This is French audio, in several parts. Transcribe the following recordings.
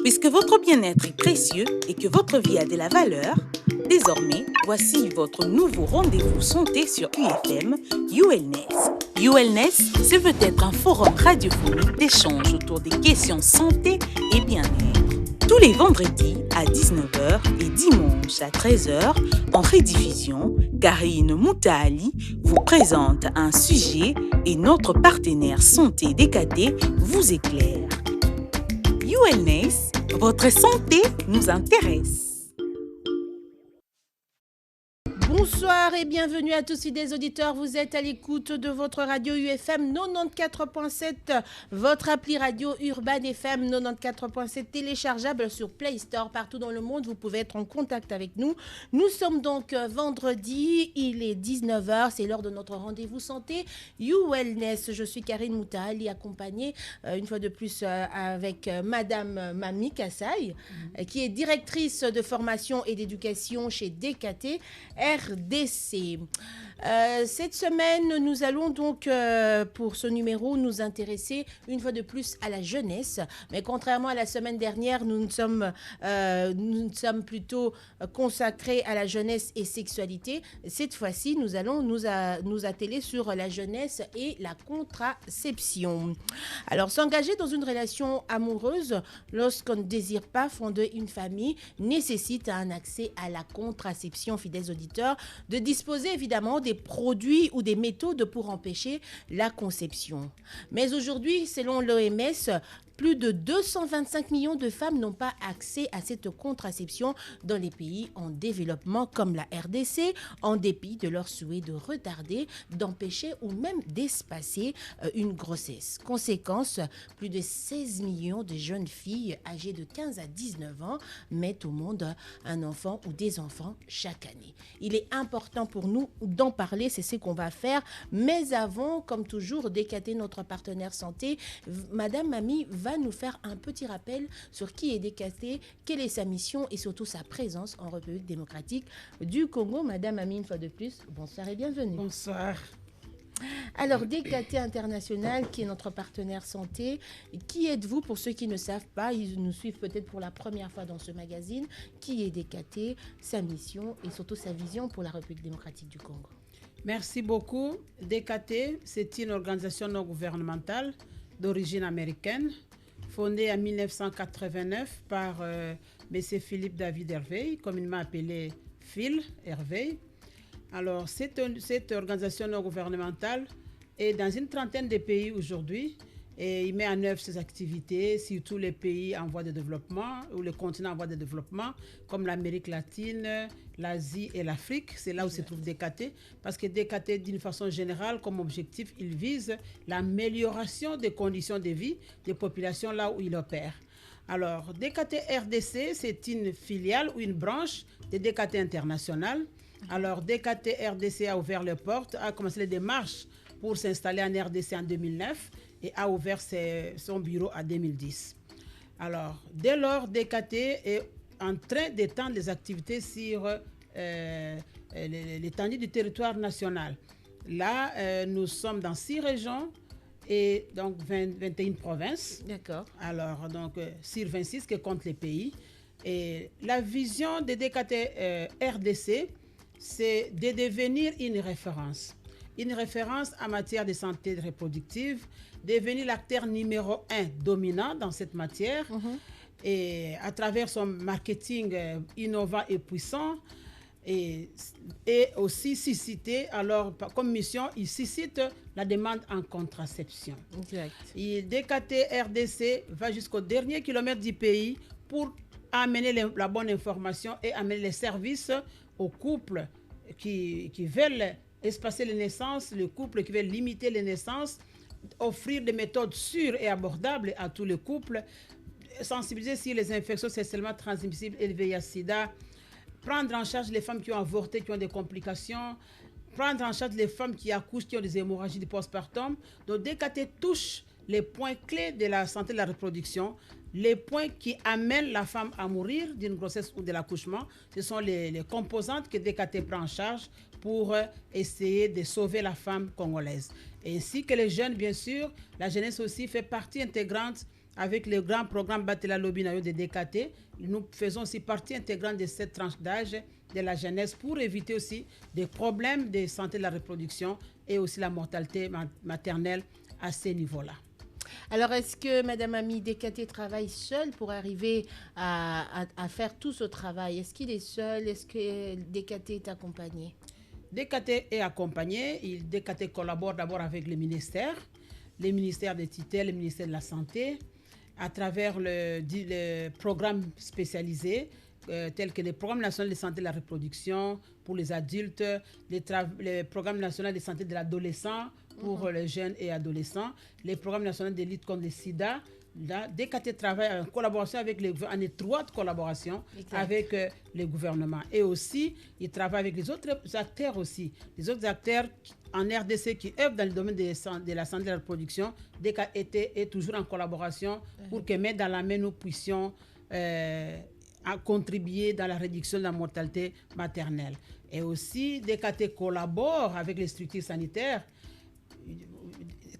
Puisque votre bien-être est précieux et que votre vie a de la valeur, désormais, voici votre nouveau rendez-vous santé sur UFM, ULNES. ULNES, ce veut être un forum radiophonique d'échange autour des questions santé et bien-être. Tous les vendredis à 19h et dimanche à 13h, en rediffusion, Karine Moutaali vous présente un sujet et notre partenaire santé DKT vous éclaire. ULNES, votre santé nous intéresse. Bonsoir et bienvenue à tous les auditeurs. Vous êtes à l'écoute de votre radio UFM 94.7, votre appli radio Urban FM 94.7 téléchargeable sur Play Store partout dans le monde. Vous pouvez être en contact avec nous. Nous sommes donc vendredi, il est 19h, c'est l'heure de notre rendez-vous santé ULNES. Je suis Karine Moutaali, accompagnée une fois de plus avec Madame Mami Kassai, qui est directrice de formation et d'éducation chez DKT RDC. Cette semaine, nous allons donc, pour ce numéro, nous intéresser une fois de plus à la jeunesse. Mais contrairement à la semaine dernière, nous sommes plutôt consacrés à la jeunesse et sexualité. Cette fois-ci, nous allons nous atteler sur la jeunesse et la contraception. Alors, s'engager dans une relation amoureuse lorsqu'on ne désire pas fonder une famille nécessite un accès à la contraception, fidèles auditeurs, de disposer évidemment des produits ou des méthodes pour empêcher la conception. Mais aujourd'hui, selon l'OMS, plus de 225 millions de femmes n'ont pas accès à cette contraception dans les pays en développement comme la RDC, en dépit de leur souhait de retarder, d'empêcher ou même d'espacer une grossesse. Conséquence, plus de 16 millions de jeunes filles âgées de 15 à 19 ans mettent au monde un enfant ou des enfants chaque année. Il est important pour nous d'en parler, c'est ce qu'on va faire. Mais avant, comme toujours, DKT, notre partenaire santé, Madame Mami va nous faire un petit rappel sur qui est DKT, quelle est sa mission et surtout sa présence en République démocratique du Congo. Madame Mami, une fois de plus, bonsoir et bienvenue. Bonsoir. Alors, DKT International, qui est notre partenaire santé, qui êtes-vous pour ceux qui ne savent pas, ils nous suivent peut-être pour la première fois dans ce magazine, qui est DKT, sa mission et surtout sa vision pour la République démocratique du Congo? Merci beaucoup. DKT, c'est une organisation non gouvernementale d'origine américaine, fondée en 1989 par M. Philippe David Hervé, communément appelé Phil Hervé. Alors, cette organisation non gouvernementale est dans une trentaine de pays aujourd'hui et il met en œuvre ses activités sur tous les pays en voie de développement ou les continents en voie de développement, comme l'Amérique latine, l'Asie et l'Afrique. C'est là où se trouve DKT, parce que DKT, d'une façon générale, comme objectif, il vise l'amélioration des conditions de vie des populations là où il opère. Alors, DKT RDC, c'est une filiale ou une branche de DKT International. Alors, DKT RDC a ouvert les portes, a commencé les démarches pour s'installer en RDC en 2009 et a ouvert son bureau en 2010. Alors, dès lors, DKT est en train d'étendre les activités sur l'étendue du territoire national. Là, nous sommes dans 6 régions et donc 21 provinces. D'accord. Alors, donc, sur 26 que comptent les pays. Et la vision de DKT RDC, c'est de devenir une référence en matière de santé reproductive, devenir l'acteur numéro 1 dominant dans cette matière, et à travers son marketing innovant et puissant, et aussi susciter, alors comme mission, il suscite la demande en contraception. Exact. Et DKT RDC va jusqu'au dernier kilomètre du pays pour amener la bonne information et amener les services aux couples qui veulent espacer les naissances, les couples qui veulent limiter les naissances, offrir des méthodes sûres et abordables à tous les couples, sensibiliser sur les infections sexuellement transmissibles et le VIH-Sida, prendre en charge les femmes qui ont avorté, qui ont des complications, prendre en charge les femmes qui accouchent, qui ont des hémorragies du postpartum. Donc, DKT touche les points clés de la santé de la reproduction, les points qui amènent la femme à mourir d'une grossesse ou de l'accouchement. Ce sont les composantes que DKT prend en charge pour essayer de sauver la femme congolaise. Ainsi que les jeunes, bien sûr, la jeunesse aussi fait partie intégrante avec le grand programme Batela Lobinayo de DKT, nous faisons aussi partie intégrante de cette tranche d'âge de la jeunesse pour éviter aussi des problèmes de santé de la reproduction et aussi la mortalité maternelle à ces niveaux-là. Alors, est-ce que Madame Ami DKT travaille seule pour arriver à faire tout ce travail? Est-ce qu'il est seul? Est-ce que DKT est accompagné? DKT est accompagné. DKT collabore d'abord avec les ministères des tutelles, le ministère de la Santé, à travers le programme spécialisé, tels que le programme national de santé de la reproduction pour les adultes, le programme national de santé de l'adolescent pour les jeunes et adolescents, les programmes nationaux de lutte contre le sida. Là, DKT travaille en collaboration en étroite collaboration avec le gouvernement. Et aussi, il travaille avec les autres acteurs aussi. Les autres acteurs en RDC qui œuvrent dans le domaine de la santé de la reproduction. DKT est toujours en collaboration pour que main dans la main, nous puissions contribuer dans la réduction de la mortalité maternelle. Et aussi, DKT collabore avec les structures sanitaires,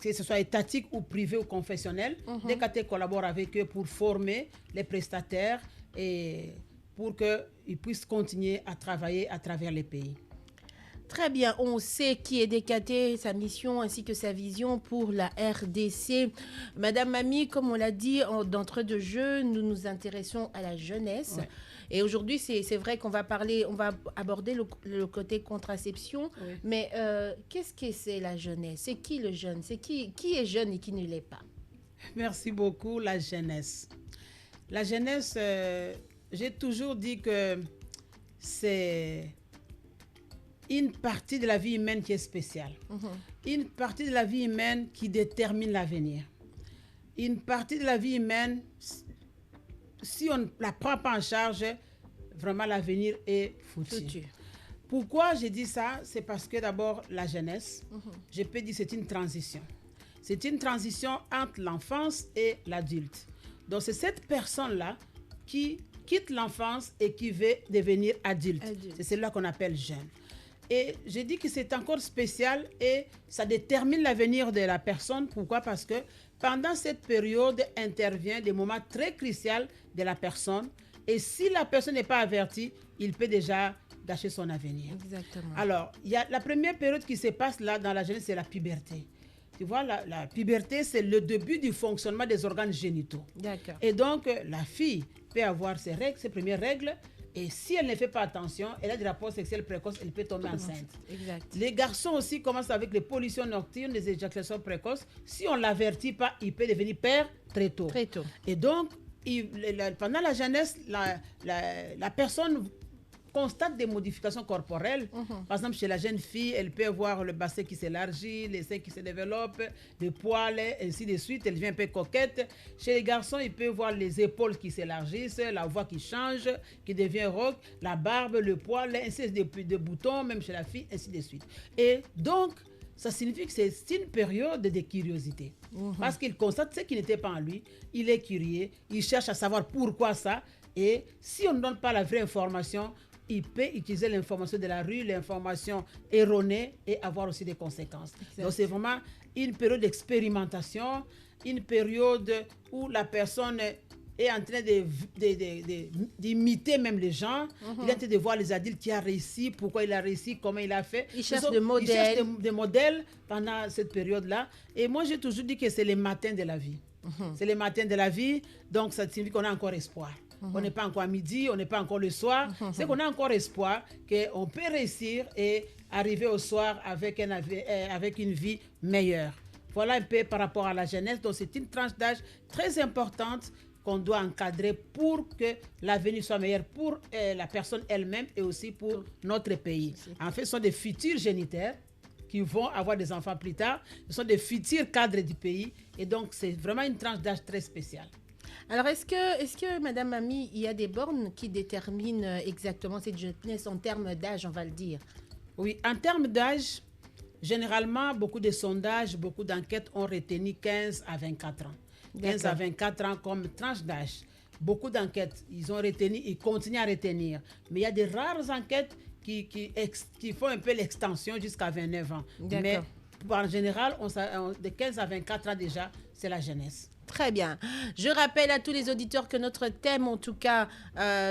que ce soit étatique ou privé ou confessionnel. DKT collabore avec eux pour former les prestataires et pour qu'ils puissent continuer à travailler à travers les pays. Très bien, on sait qui est DKT, sa mission ainsi que sa vision pour la RDC. Madame Mami, comme on l'a dit d'entrée de jeu, nous nous intéressons à la jeunesse. Ouais. Et aujourd'hui, c'est vrai qu'on va aborder le côté contraception. Oui. Mais qu'est-ce que c'est la jeunesse? C'est qui le jeune? C'est qui est jeune et qui ne l'est pas? Merci beaucoup, la jeunesse. La jeunesse, j'ai toujours dit que c'est une partie de la vie humaine qui est spéciale. Une partie de la vie humaine qui détermine l'avenir. Une partie de la vie humaine, si on ne la prend pas en charge, vraiment l'avenir est foutu. Pourquoi j'ai dit ça? C'est parce que d'abord, la jeunesse, je peux dire c'est une transition. C'est une transition entre l'enfance et l'adulte. Donc c'est cette personne-là qui quitte l'enfance et qui veut devenir adulte. C'est celle-là qu'on appelle jeune. Et j'ai dit que c'est encore spécial et ça détermine l'avenir de la personne. Pourquoi? Parce que pendant cette période intervient des moments très cruciaux de la personne. Et si la personne n'est pas avertie, il peut déjà gâcher son avenir. Exactement. Alors, il y a la première période qui se passe là dans la jeunesse, c'est la puberté. Tu vois, la puberté, c'est le début du fonctionnement des organes génitaux. D'accord. Et donc, la fille peut avoir ses premières règles. Et si elle ne fait pas attention, elle a des rapports sexuels précoces, elle peut tomber enceinte. Exact. Les garçons aussi commencent avec les pollutions nocturnes, les éjaculations précoces. Si on ne l'avertit pas, il peut devenir père très tôt. Très tôt. Et donc, pendant la jeunesse, la personne constate des modifications corporelles. Par exemple, chez la jeune fille, elle peut voir le bassin qui s'élargit, les seins qui se développent, les poils, ainsi de suite. Elle devient un peu coquette. Chez les garçons, il peut voir les épaules qui s'élargissent, la voix qui change, qui devient rauque, la barbe, le poil, ainsi de boutons, même chez la fille, ainsi de suite. Et donc, ça signifie que c'est une période de curiosité. Parce qu'il constate ce qui n'était pas en lui. Il est curieux, il cherche à savoir pourquoi ça. Et si on ne donne pas la vraie information, il peut utiliser l'information de la rue, l'information erronée et avoir aussi des conséquences. Exact. Donc, c'est vraiment une période d'expérimentation, une période où la personne est en train d'imiter même les gens. Il est en train de voir les adultes qui ont réussi, pourquoi il a réussi, comment il a fait. Il cherche des modèles. Il cherche des modèles pendant cette période-là. Et moi, j'ai toujours dit que c'est les matins de la vie. C'est les matins de la vie, donc ça signifie qu'on a encore espoir. On n'est pas encore à midi, on n'est pas encore le soir. C'est qu'on a encore espoir qu'on peut réussir et arriver au soir avec une vie meilleure. Voilà un peu par rapport à la jeunesse. Donc c'est une tranche d'âge très importante qu'on doit encadrer pour que l'avenir soit meilleur pour la personne elle-même et aussi pour notre pays. En fait, ce sont des futurs géniteurs qui vont avoir des enfants plus tard. Ce sont des futurs cadres du pays. Et donc, c'est vraiment une tranche d'âge très spéciale. Alors, est-ce que, Madame Mami, il y a des bornes qui déterminent exactement cette jeunesse en termes d'âge, on va le dire? Oui, en termes d'âge, généralement, beaucoup de sondages, beaucoup d'enquêtes ont retenu 15 à 24 ans. 15 à 24 ans comme tranche d'âge. Beaucoup d'enquêtes, ils ont retenu, ils continuent à retenir. Mais il y a des rares enquêtes qui font un peu l'extension jusqu'à 29 ans. Mais en général, de 15 à 24 ans déjà, c'est la jeunesse. Très bien. Je rappelle à tous les auditeurs que notre thème, en tout cas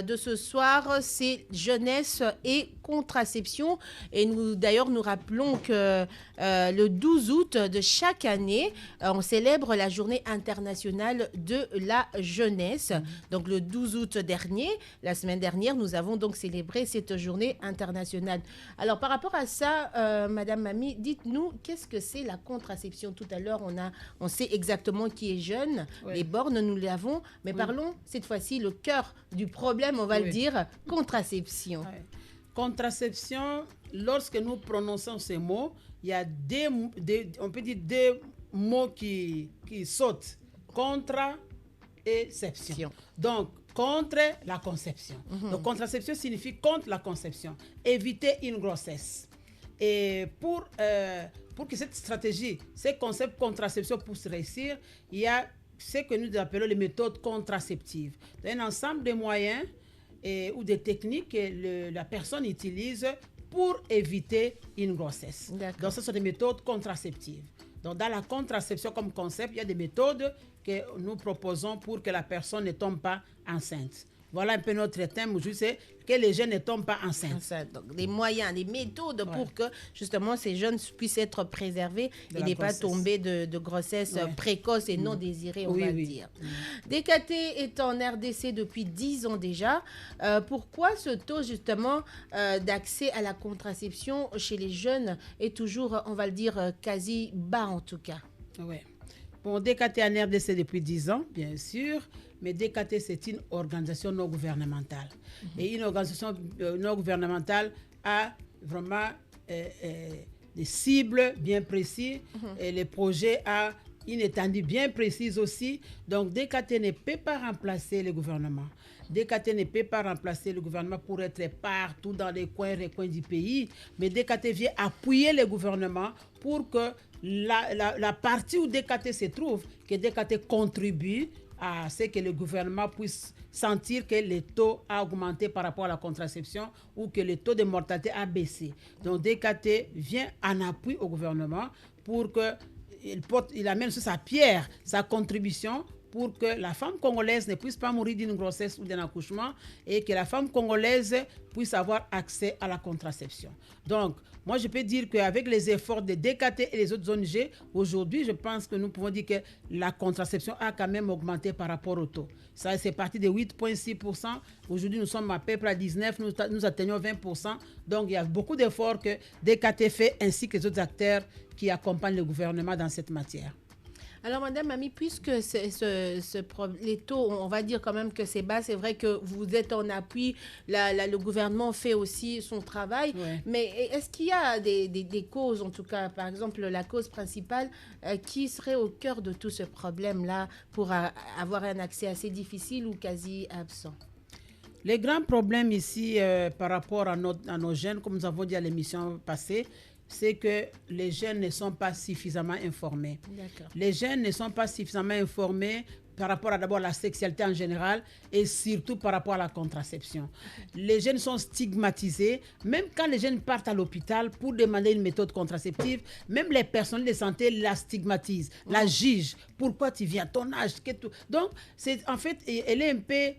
de ce soir, c'est jeunesse et contraception. Et d'ailleurs, nous rappelons que le 12 août de chaque année, on célèbre la journée internationale de la jeunesse. Donc, le 12 août dernier, la semaine dernière, nous avons donc célébré cette journée internationale. Alors, par rapport à ça, Madame Mami, dites-nous, qu'est-ce que c'est la contraception? Tout à l'heure, on sait exactement qui est jeune. Oui. Les bornes, nous l'avons, mais parlons cette fois-ci le cœur du problème, on va le dire, contraception. Oui. Contraception, lorsque nous prononçons ces mots, il y a on peut dire deux mots qui sautent. Contra et ception. Donc, contre la conception. Donc, contraception signifie contre la conception. Éviter une grossesse. Et pour que cette stratégie, ces concepts contraception puissent réussir, il y a ce que nous appelons les méthodes contraceptives. Un ensemble de moyens ou de techniques que la personne utilise pour éviter une grossesse. Donc, ce sont des méthodes contraceptives. Donc, dans la contraception comme concept, il y a des méthodes que nous proposons pour que la personne ne tombe pas enceinte. Voilà un peu notre thème aujourd'hui, c'est que les jeunes ne tombent pas enceintes. Donc, des moyens, des méthodes pour que justement ces jeunes puissent être préservés et ne pas tomber de grossesse précoce et non désirée, on va dire. DKT est en RDC depuis 10 ans déjà. Pourquoi ce taux justement d'accès à la contraception chez les jeunes est toujours, on va le dire, quasi bas en tout cas? Oui. Bon, DKT en RDC depuis 10 ans, bien sûr. Mais DKT, c'est une organisation non gouvernementale. Et une organisation non gouvernementale a vraiment des cibles bien précises et les projets ont une étendue bien précise aussi. Donc, DKT ne peut pas remplacer le gouvernement. DKT ne peut pas remplacer le gouvernement pour être partout dans les coins du pays. Mais DKT vient appuyer le gouvernement pour que la partie où DKT se trouve, que DKT contribue à ce que le gouvernement puisse sentir que le taux a augmenté par rapport à la contraception ou que le taux de mortalité a baissé. Donc, DKT vient en appui au gouvernement pour qu'il amène sur sa pierre, sa contribution pour que la femme congolaise ne puisse pas mourir d'une grossesse ou d'un accouchement et que la femme congolaise puisse avoir accès à la contraception. Donc, moi, je peux dire qu'avec les efforts de DKT et les autres ONG, aujourd'hui, je pense que nous pouvons dire que la contraception a quand même augmenté par rapport au taux. Ça, c'est parti de 8,6%. Aujourd'hui, nous sommes à peu près à 19%, nous atteignons 20%. Donc, il y a beaucoup d'efforts que DKT fait ainsi que les autres acteurs qui accompagnent le gouvernement dans cette matière. Alors, Madame Mami, puisque les taux, on va dire quand même que c'est bas, c'est vrai que vous êtes en appui, le gouvernement fait aussi son travail, mais est-ce qu'il y a des causes, en tout cas, par exemple, la cause principale qui serait au cœur de tout ce problème-là pour avoir un accès assez difficile ou quasi absent? Les grands problèmes ici par rapport à nos jeunes, comme nous avons dit à l'émission passée, c'est que les jeunes ne sont pas suffisamment informés. Les jeunes ne sont pas suffisamment informés par rapport à d'abord la sexualité en général et surtout par rapport à la contraception. Les jeunes sont stigmatisés, même quand les jeunes partent à l'hôpital pour demander une méthode contraceptive, même les personnels de santé la stigmatisent, la jugent. Pourquoi tu viens à ton âge? Donc, en fait, elle est un peu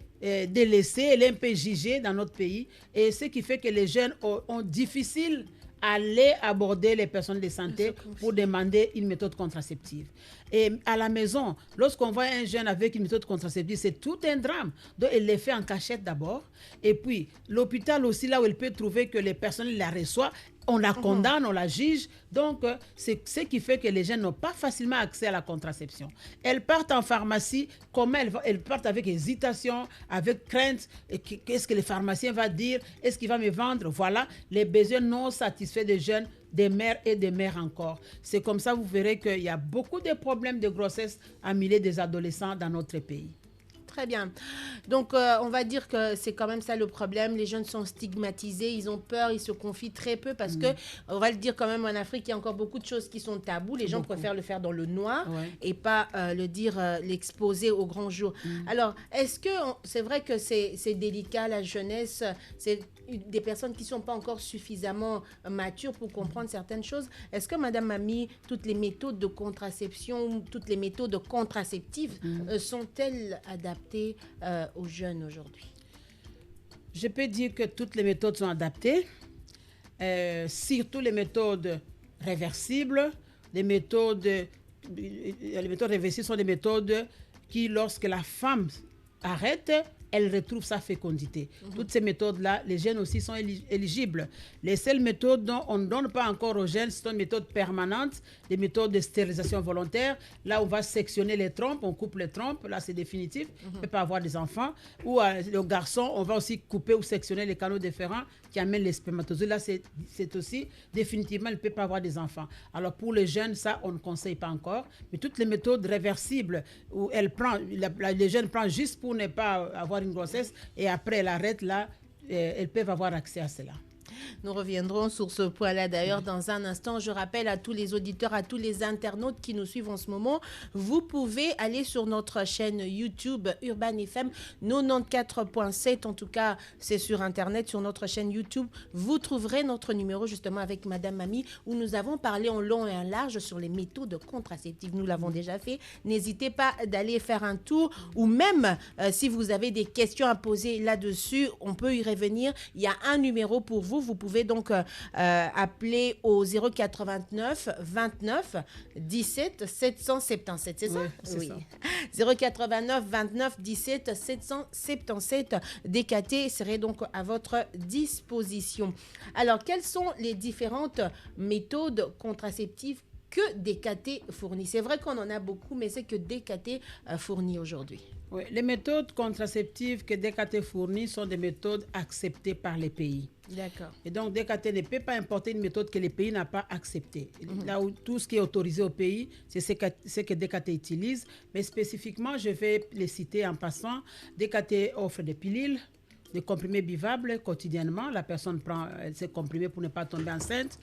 délaissée, elle est un peu jugée dans notre pays et ce qui fait que les jeunes ont difficile aller aborder les personnes de santé pour demander une méthode contraceptive. Et à la maison, lorsqu'on voit un jeune avec une méthode contraceptive, c'est tout un drame. Donc, il les fait en cachette d'abord. Et puis, l'hôpital aussi, là où il peut trouver que les personnes la reçoivent, on la condamne, on la juge. Donc, c'est ce qui fait que les jeunes n'ont pas facilement accès à la contraception. Elles partent en pharmacie, comment elles partent avec hésitation, avec crainte. Qu'est-ce que le pharmacien va dire? Est-ce qu'il va me vendre? Voilà, les besoins non satisfaits des jeunes, des mères et des mères encore. C'est comme ça, vous verrez qu'il y a beaucoup de problèmes de grossesse à milieu des adolescents dans notre pays. Très bien. Donc, on va dire que c'est quand même ça le problème. Les jeunes sont stigmatisés, ils ont peur, ils se confient très peu parce que, on va le dire quand même, en Afrique, il y a encore beaucoup de choses qui sont tabous. Les gens préfèrent le faire dans le noir et pas l'exposer au grand jour. Alors, est-ce que c'est vrai que c'est délicat, la jeunesse, c'est des personnes qui ne sont pas encore suffisamment matures pour comprendre certaines choses. Est-ce que, Madame Mamie, toutes les méthodes de contraception, toutes les méthodes contraceptives sont-elles adaptées aux jeunes aujourd'hui? Je peux dire que toutes les méthodes sont adaptées, surtout les méthodes réversibles. Les méthodes réversibles sont des méthodes qui, lorsque la femme arrête, elle retrouve sa fécondité. Toutes ces méthodes-là, les jeunes aussi sont éligibles. Les seules méthodes dont on ne donne pas encore aux jeunes, ce sont des méthodes permanentes, des méthodes de stérilisation volontaire. Là, on va sectionner les trompes, on coupe les trompes. Là, c'est définitif. On ne peut pas avoir des enfants. Ou le garçon, on va aussi couper ou sectionner les canaux déférents qui amènent les spermatozoïdes. Là, c'est aussi définitivement, il ne peut pas avoir des enfants. Alors, pour les jeunes, ça, on ne conseille pas encore. Mais toutes les méthodes réversibles où les jeunes prennent juste pour ne pas avoir une grossesse et après elle arrête, là, elles peuvent avoir accès à cela. Nous reviendrons sur ce point-là d'ailleurs dans un instant. Je rappelle à tous les auditeurs, à tous les internautes qui nous suivent en ce moment, vous pouvez aller sur notre chaîne YouTube Urban FM 94.7. En tout cas, c'est sur Internet, sur notre chaîne YouTube. Vous trouverez notre numéro justement avec Madame Mamie où nous avons parlé en long et en large sur les méthodes contraceptives. Nous l'avons déjà fait. N'hésitez pas d'aller faire un tour ou même si vous avez des questions à poser là-dessus, on peut y revenir. Il y a un numéro pour vous. Vous pouvez donc appeler au 089 29 17 777, c'est ça? Oui, c'est ça. 089 29 17 777. DKT serait donc à votre disposition. Alors, quelles sont les différentes méthodes contraceptives que DKT fournit? C'est vrai qu'on en a beaucoup, mais c'est que DKT fournit aujourd'hui. Oui, les méthodes contraceptives que DKT fournit sont des méthodes acceptées par les pays. D'accord. Et donc, DKT ne peut pas importer une méthode que les pays n'ont pas acceptée. Là où tout ce qui est autorisé au pays, c'est ce que DKT utilise. Mais spécifiquement, je vais les citer en passant. DKT offre des pilules, des comprimés buvables quotidiennement. La personne prend ces comprimés pour ne pas tomber enceinte.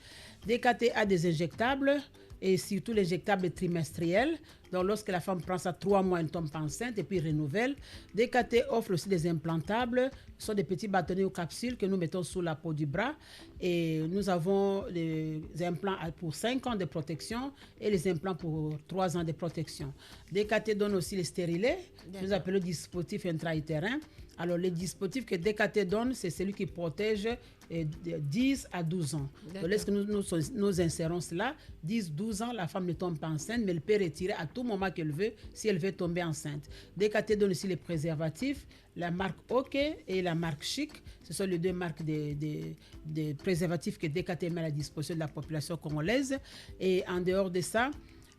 DKT a des injectables et surtout l'injectable trimestriel. Donc, lorsque la femme prend ça 3 mois, elle ne tombe pas enceinte et puis renouvelle. DKT offre aussi des implantables. Ce sont des petits bâtonnets ou capsules que nous mettons sous la peau du bras. Et nous avons des implants pour 5 ans de protection et les implants pour 3 ans de protection. DKT donne aussi les stérilés. Nous appelons dispositifs intra-utérin. Alors, le dispositif que DKT donne, c'est celui qui protège de 10 à 12 ans. Donc, lorsque nous insérons cela, 10-12 ans, la femme ne tombe pas enceinte, mais elle peut retirer à tout moment qu'elle veut si elle veut tomber enceinte. DKT donne aussi les préservatifs, la marque OK et la marque Chic. Ce sont les deux marques de préservatifs que DKT met à la disposition de la population congolaise. Et en dehors de ça,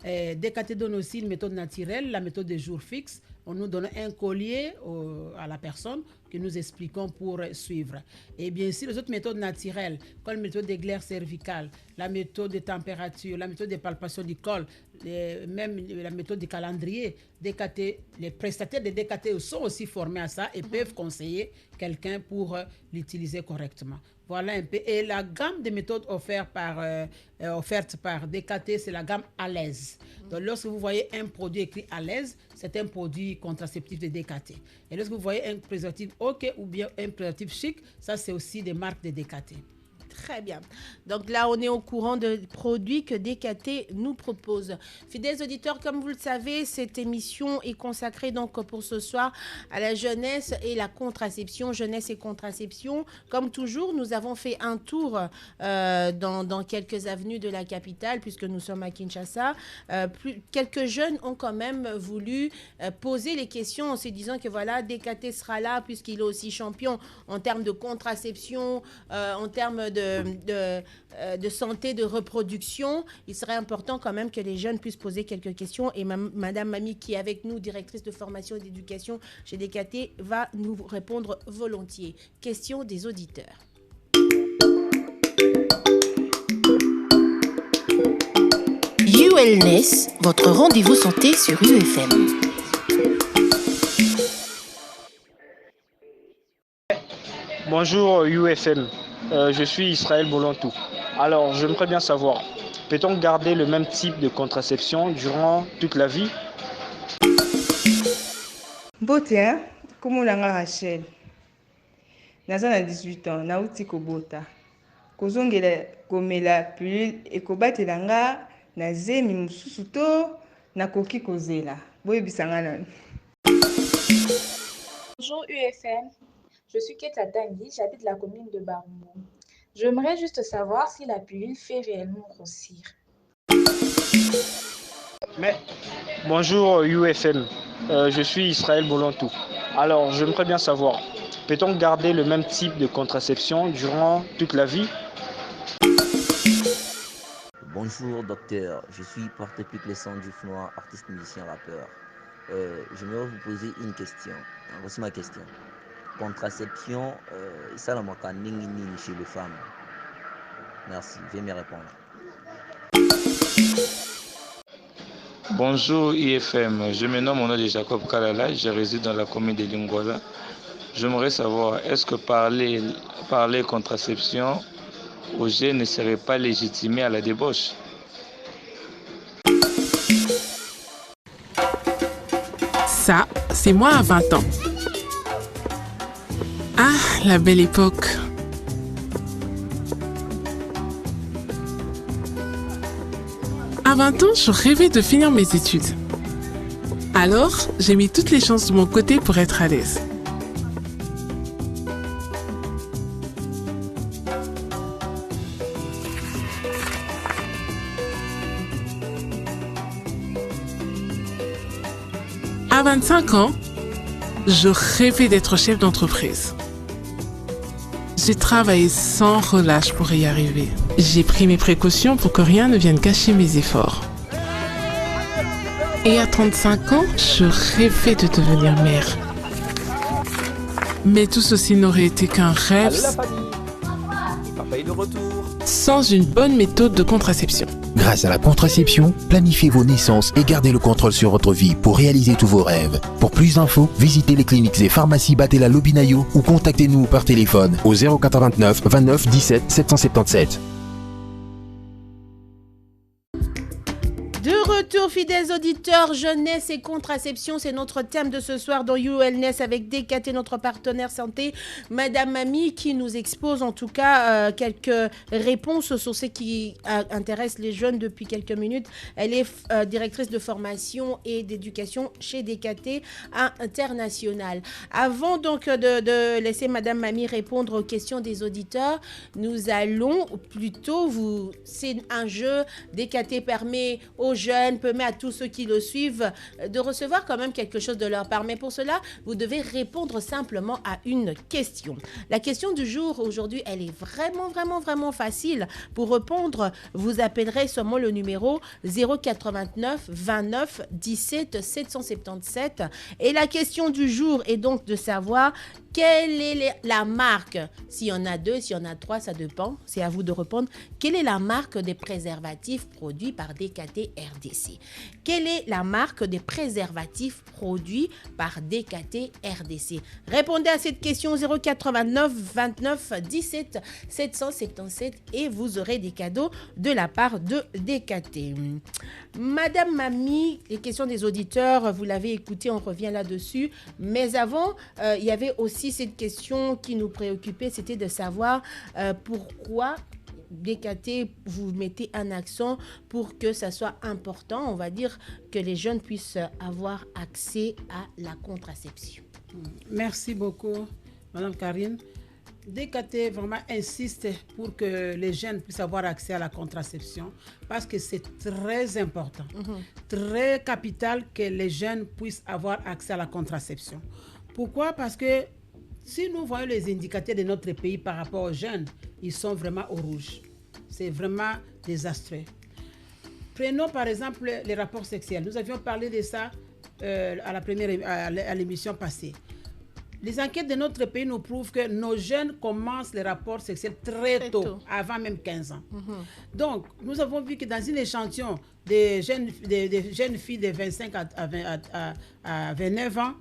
DKT donne aussi une méthode naturelle, la méthode de jour fixe. On nous donne un collier à la personne que nous expliquons pour suivre. Et bien sûr, les autres méthodes naturelles, comme la méthode des glaires cervicales, la méthode de température, la méthode de palpation du col, même la méthode du calendrier, DKT, les prestataires de DKT sont aussi formés à ça et peuvent conseiller quelqu'un pour l'utiliser correctement. Voilà un peu. Et la gamme de méthodes offertes par DKT, c'est la gamme à l'aise. Donc, lorsque vous voyez un produit écrit à l'aise, c'est un produit contraceptif de DKT. Et lorsque vous voyez un préservatif OK ou bien un préservatif Chic, ça, c'est aussi des marques de DKT. Très bien. Donc là, on est au courant des produits que DKT nous propose. Fidèles auditeurs, comme vous le savez, cette émission est consacrée donc pour ce soir à la jeunesse et la contraception. Jeunesse et contraception. Comme toujours, nous avons fait un tour dans quelques avenues de la capitale, puisque nous sommes à Kinshasa. Quelques jeunes ont quand même voulu poser les questions en se disant que voilà, DKT sera là, puisqu'il est aussi champion en termes de contraception, en termes de santé, de reproduction. Il serait important quand même que les jeunes puissent poser quelques questions. Et Madame Mamie, qui est avec nous, directrice de formation et d'éducation chez DKT, va nous répondre volontiers. Questions des auditeurs. ULNES, votre rendez-vous santé sur UFM. Bonjour UFM, je suis Israël Bolantou. Alors, j'aimerais bien savoir, peut-on garder le même type de contraception durant toute la vie? Bote, hein? Comme on l'a Rachel. Naza na 18 ans, nauti kobota. Kozongela komela pilule ekobatela nga na zemi mususu to nakoki kozela. Boyebisanga nani. Bonjour UFM, je suis Keta Tanguy, j'habite la commune de Barumbo. J'aimerais juste savoir si la pilule fait réellement grossir. Mais, bonjour UFM, je suis Israël Bolantou. Alors, j'aimerais bien savoir, peut-on garder le même type de contraception durant toute la vie? Bonjour docteur, je suis porte-pique les sons du Noir, artiste, musicien, rappeur. J'aimerais vous poser une question. Voici ma question. Contraception, ça la manque chez les femmes. Merci, veuillez me répondre. Bonjour IFM, je me nomme au nom de Jacob Kalala, je réside dans la commune de Lingola. J'aimerais savoir, est-ce que parler contraception aux jeunes ne serait pas légitimé à la débauche? Ça, c'est moi à 20 ans. Ah, la belle époque. À 20 ans, je rêvais de finir mes études. Alors, j'ai mis toutes les chances de mon côté pour être à l'aise. À 25 ans, je rêvais d'être chef d'entreprise. J'ai travaillé sans relâche pour y arriver. J'ai pris mes précautions pour que rien ne vienne cacher mes efforts. Et à 35 ans, je rêvais de devenir mère. Mais tout ceci n'aurait été qu'un rêve sans une bonne méthode de contraception. Grâce à la contraception, planifiez vos naissances et gardez le contrôle sur votre vie pour réaliser tous vos rêves. Pour plus d'infos, visitez les cliniques et pharmacies Batella Lobinayo ou contactez-nous par téléphone au 089 29 17 777. De retour, fidèles auditeurs, jeunesse et contraception, c'est notre thème de ce soir dans ULNS avec DKT, notre partenaire santé. Madame Mami qui nous expose en tout cas quelques réponses sur ce qui intéresse les jeunes depuis quelques minutes. Elle est directrice de formation et d'éducation chez DKT International. Avant donc de laisser Madame Mami répondre aux questions des auditeurs, nous allons plutôt c'est un jeu. DKT permet aux jeunes, permet à tous ceux qui le suivent de recevoir quand même quelque chose de leur part. Mais pour cela, vous devez répondre simplement à une question. La question du jour aujourd'hui, elle est vraiment facile. Pour répondre, vous appellerez seulement le numéro 089 29 17 777. Et la question du jour est donc de savoir quelle est la marque. S'il y en a 2, s'il y en a 3, ça dépend. C'est à vous de répondre. Quelle est la marque des préservatifs produits par DKT RDC? Quelle est la marque des préservatifs produits par DKT RDC? Répondez à cette question 089 29 17 777 et vous aurez des cadeaux de la part de DKT. Madame Mami, les questions des auditeurs, vous l'avez écouté, on revient là-dessus. Mais avant, il y avait aussi cette question qui nous préoccupait, c'était de savoir pourquoi DKT, vous mettez un accent pour que ça soit important, on va dire, que les jeunes puissent avoir accès à la contraception. Merci beaucoup, Madame Karine. DKT vraiment insiste pour que les jeunes puissent avoir accès à la contraception parce que c'est très important, très capital que les jeunes puissent avoir accès à la contraception. Pourquoi? Parce que si nous voyons les indicateurs de notre pays par rapport aux jeunes, ils sont vraiment au rouge. C'est vraiment désastreux. Prenons par exemple les rapports sexuels. Nous avions parlé de ça à l'émission passée. Les enquêtes de notre pays nous prouvent que nos jeunes commencent les rapports sexuels très tôt, avant même 15 ans. Donc, nous avons vu que dans une échantillon des jeunes filles de 25 à 29 ans,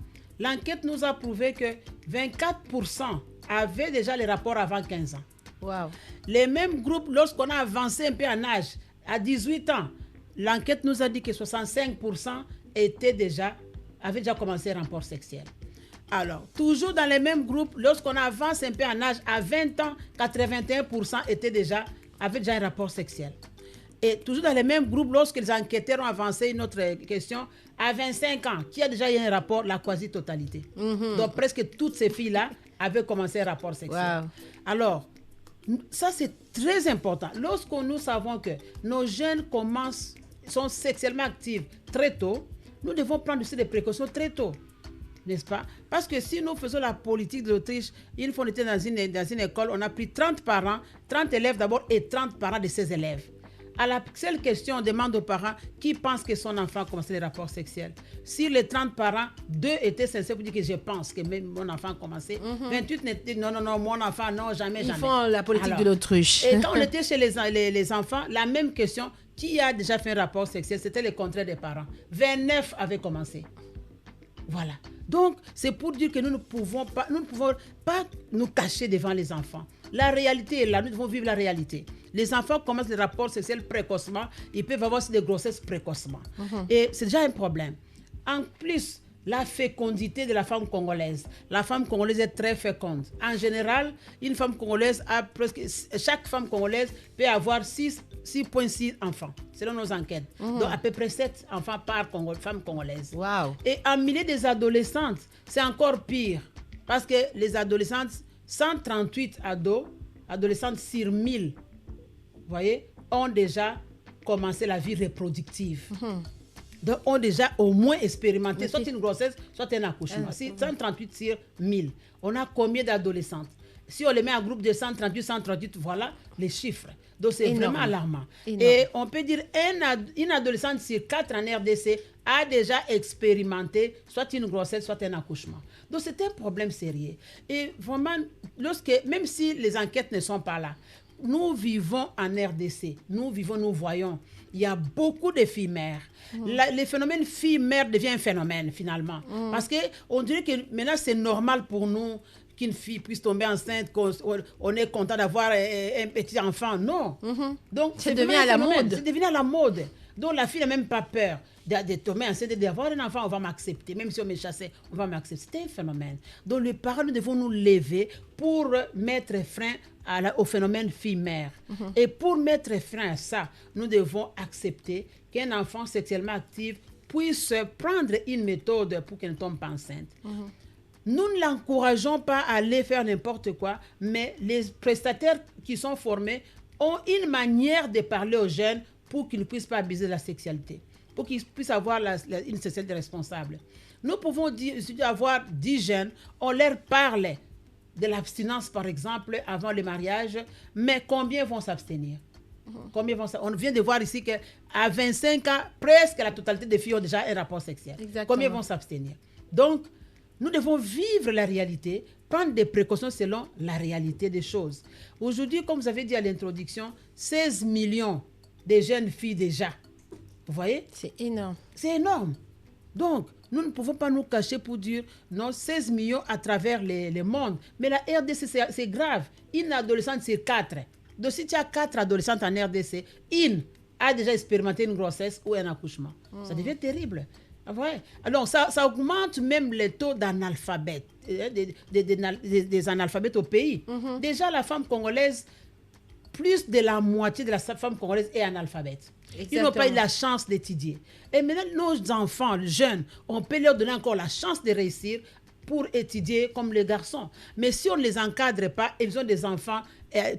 L'enquête nous a prouvé que 24% avaient déjà les rapports avant 15 ans. Wow. Les mêmes groupes, lorsqu'on a avancé un peu en âge, à 18 ans, l'enquête nous a dit que 65% avaient déjà commencé un rapport sexuel. Alors, toujours dans les mêmes groupes, lorsqu'on avance un peu en âge, à 20 ans, 81% avaient déjà un rapport sexuel. Et toujours dans les mêmes groupes, lorsque les enquêteurs ont avancé une autre question, à 25 ans, qui a déjà eu un rapport, la quasi-totalité. Donc, presque toutes ces filles-là avaient commencé un rapport sexuel. Wow. Alors, ça, c'est très important. Lorsque nous savons que nos jeunes sont sexuellement actifs très tôt, nous devons prendre aussi des précautions très tôt. N'est-ce pas? Parce que si nous faisons la politique de l'Autriche, une fois on était dans une école, on a pris 30 parents, 30 élèves d'abord et 30 parents de ces élèves. À la seule question, on demande aux parents qui pense que son enfant a commencé les rapports sexuels. Si les 30 parents, 2 étaient sincères pour dire que je pense que même mon enfant a commencé, 28 n'étaient non, mon enfant, non, jamais. Ils font la politique de l'autruche. Et quand on était chez les enfants, la même question, qui a déjà fait un rapport sexuel, c'était le contraire des parents. 29 avaient commencé. Voilà. Donc, c'est pour dire que nous ne pouvons pas nous cacher devant les enfants. La réalité est là, nous devons vivre la réalité. Les enfants commencent les rapports sexuels précocement, ils peuvent avoir aussi des grossesses précocement. Et c'est déjà un problème. En plus, la fécondité de la femme congolaise. La femme congolaise est très féconde. En général, une femme congolaise chaque femme congolaise peut avoir 6,6 enfants, selon nos enquêtes. Donc, à peu près 7 enfants par femme congolaise. Wow. Et en milieu des adolescentes, c'est encore pire. Parce que les adolescentes, 138 adolescentes sur 1000, vous voyez, ont déjà commencé la vie reproductive. Donc, ont déjà au moins expérimenté soit une grossesse, soit un accouchement. 138 sur 1000. On a combien d'adolescentes? Si on les met en groupe de 138, voilà les chiffres. Donc, c'est vraiment alarmant. Et on peut dire une adolescente sur 4 en RDC a déjà expérimenté soit une grossesse, soit un accouchement. Donc, c'est un problème sérieux. Et vraiment, même si les enquêtes ne sont pas là, nous vivons en RDC, nous voyons, il y a beaucoup de filles mères. Le phénomène fille-mère devient un phénomène finalement. Parce qu'on dirait que maintenant c'est normal pour nous qu'une fille puisse tomber enceinte, qu'on est content d'avoir un petit enfant. Non. Donc, ça devient à la mode. Ça devient à la mode. Donc la fille n'a même pas peur de tomber enceinte, d'avoir un enfant, on va m'accepter. Même si on me chassait, on va m'accepter. C'est un phénomène. Donc les parents, nous devons nous lever pour mettre frein au phénomène fille-mère. Et pour mettre frein à ça, nous devons accepter qu'un enfant sexuellement actif puisse prendre une méthode pour qu'elle ne tombe pas enceinte. Nous ne l'encourageons pas à aller faire n'importe quoi, mais les prestataires qui sont formés ont une manière de parler aux jeunes pour qu'ils ne puissent pas abuser de la sexualité, pour qu'ils puissent avoir une sexualité responsable. Nous pouvons avoir 10 jeunes, on leur parle de l'abstinence, par exemple, avant le mariage, mais combien vont s'abstenir? On vient de voir ici qu'à 25 ans, presque la totalité des filles ont déjà un rapport sexuel. Exactement. Combien vont s'abstenir? Donc, nous devons vivre la réalité, prendre des précautions selon la réalité des choses. Aujourd'hui, comme vous avez dit à l'introduction, 16 millions de jeunes filles déjà. Vous voyez? C'est énorme. C'est énorme. Donc, nous ne pouvons pas nous cacher pour dire non, 16 millions à travers le monde. Mais la RDC, c'est grave. Une adolescente sur 4. Donc, si tu as 4 adolescentes en RDC, une a déjà expérimenté une grossesse ou un accouchement. Ça devient terrible. Ouais. Alors, ça augmente même les taux d'analphabètes, des analphabètes au pays. Déjà, la femme congolaise, plus de la moitié de la femme congolaise est analphabète. Ils n'ont pas eu la chance d'étudier. Et maintenant, nos enfants, les jeunes, on peut leur donner encore la chance de réussir pour étudier comme les garçons. Mais si on ne les encadre pas, ils ont des enfants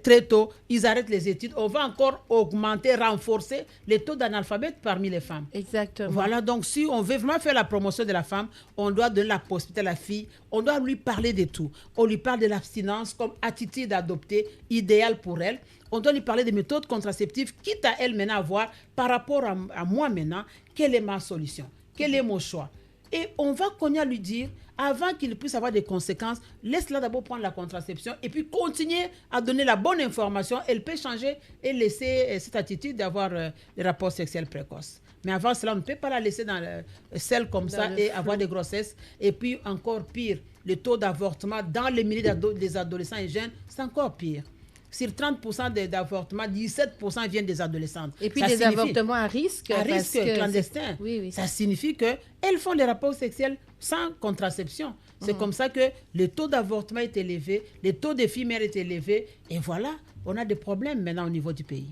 très tôt, ils arrêtent les études, on va encore augmenter, renforcer les taux d'analphabète parmi les femmes. Exactement. Voilà, donc si on veut vraiment faire la promotion de la femme, on doit donner la possibilité à la fille, on doit lui parler de tout. On lui parle de l'abstinence comme attitude adoptée, idéale pour elle. On doit lui parler des méthodes contraceptives, quitte à elle maintenant à voir par rapport à moi maintenant, quelle est ma solution, quel est mon choix. Et on va continuer à lui dire, avant qu'il puisse avoir des conséquences, laisse-la d'abord prendre la contraception et puis continuer à donner la bonne information. Elle peut changer et laisser cette attitude d'avoir des rapports sexuels précoces. Mais avant cela, on ne peut pas la laisser dans le sel comme ça et avoir des grossesses. Et puis encore pire, le taux d'avortement dans les milieux des adolescents et jeunes, c'est encore pire. Sur 30% d'avortements, 17% viennent des adolescentes. Et puis des avortements à risque. À risque clandestin. Oui. Ça signifie qu'elles font des rapports sexuels sans contraception. C'est comme ça que le taux d'avortement est élevé, le taux de filles mères est élevé. Et voilà, on a des problèmes maintenant au niveau du pays.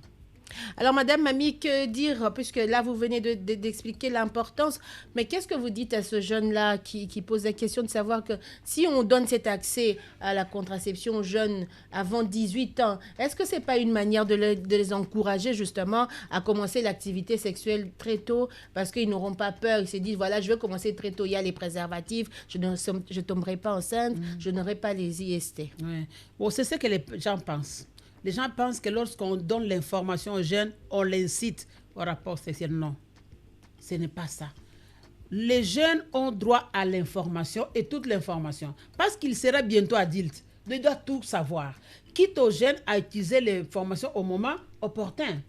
Alors, Madame Mamie, que dire, puisque là, vous venez d'expliquer l'importance, mais qu'est-ce que vous dites à ce jeune-là qui pose la question de savoir que si on donne cet accès à la contraception aux jeunes avant 18 ans, est-ce que ce n'est pas une manière de les encourager justement à commencer l'activité sexuelle très tôt parce qu'ils n'auront pas peur, ils se disent, voilà, je veux commencer très tôt, il y a les préservatifs, je ne tomberai pas enceinte, je n'aurai pas les IST. Ouais. Bon, c'est ce que les gens pensent. Les gens pensent que lorsqu'on donne l'information aux jeunes, on l'incite au rapport sexuel. Non, ce n'est pas ça. Les jeunes ont droit à l'information et toute l'information. Parce qu'il sera bientôt adulte, il doit tout savoir. Quitte aux jeunes à utiliser l'information au moment opportun.